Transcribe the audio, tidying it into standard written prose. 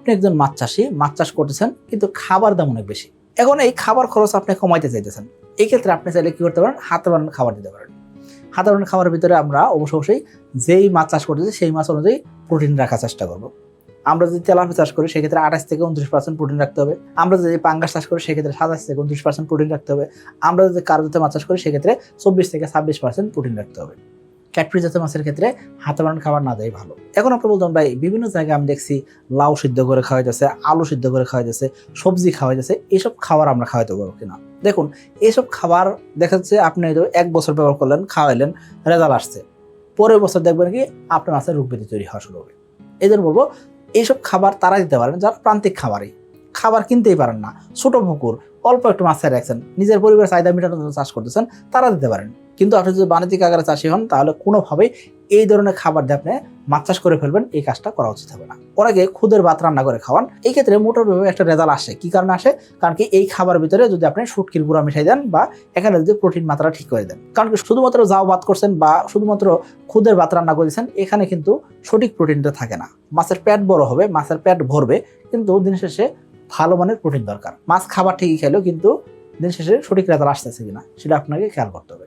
আপনি একজন মাছ চাষি, মাছ চাষ করতেছেন কিন্তু খাবার দাম অনেক বেশি। এখন এই খাবার খরচ আপনি কমাইতে চাইতেছেন। এই ক্ষেত্রে আপনি চাইলে কি করতে পারেন, হাতে বানানো খাবার দিতে পারেন। হাতে বানানো খাবারের ভিতরে আমরা অবশ্যই যেই মাছ চাষ করতেছি সেই মাছ অনুযায়ী প্রোটিন রাখার চেষ্টা করবো। আমরা যদি তেলাপিয়া চাষ করি সেক্ষেত্রে 28 থেকে 29% প্রোটিন রাখতে হবে। আমরা যদি পাঙ্গাস চাষ করি সেক্ষেত্রে 27 থেকে 29% প্রোটিন রাখতে হবে। আমরা যদি কার্পজাতীয় মাছ চাষ করি সেক্ষেত্রে 24 থেকে 26% প্রোটিন রাখতে হবে। ক্যাটফিশ জাতীয় মাছের ক্ষেত্রে হাতে বানানো খাবার না দেয় ভালো। এখন আপনি বলতেন ভাই বিভিন্ন জায়গায় আমি দেখছি লাউ সিদ্ধ করে খাওয়া যাচ্ছে, আলু সিদ্ধ করে খাওয়া যাচ্ছে, সবজি খাওয়া যাচ্ছে, এইসব খাবার আমরা খাওয়াইতে পারবো কিনা। দেখুন, এইসব খাবার দেখা যাচ্ছে আপনি 1 বছর ব্যবহার করলেন, খাওয়াইলেন, রেজাল্ট আসছে, পরের বছর দেখবেন কি আপনার মাছের রোগ ব্যাধি তৈরি হওয়া শুরু হবে। এই জন্য বলবো এইসব খাবার তারা দিতে পারেন যারা প্রান্তিক খাবার কিনতেই পারেন না, ছোট পুকুর, অল্প একটু মাছের রাখছেন, নিজের পরিবারের চাহিদা মেটানোর জন্য চাষ করতেছেন, তারা দিতে পারেন। কিন্তু আপনি যদি বাণিজ্যিক আকারে চাষি হন তাহলে কোনোভাবেই এই ধরনের খাবার দিয়ে আপনি মাছ চাষ করে ফেলবেন, এই কাজটা করা উচিত হবে না। ওনাকে খুদের ভাত রান্না করে খাওয়ান, এই ক্ষেত্রে মোটামুটি একটা রেজাল্ট আসে। কি কারণে আসে? কারণ কি এই খাবার ভিতরে যদি আপনি শুটকির গুঁড়া মিশাই দেন বা এখানে যদি প্রোটিন মাত্রা ঠিক করে দেন, কারণ কি শুধুমাত্র জাউ ভাত করছেন বা শুধুমাত্র খুদের ভাত রান্না করেছেন, এখানে কিন্তু সঠিক প্রোটিনটা থাকে না। মাছের পেট বড় হবে, মাছের পেট ভরবে, কিন্তু দিন শেষে ভালো মানের প্রোটিন দরকার। মাছ খাবার ঠিকই খেলেও কিন্তু দিন শেষে সঠিক রেজাল্ট আসতেছে কিনা সেটা আপনাকে খেয়াল করতে হবে।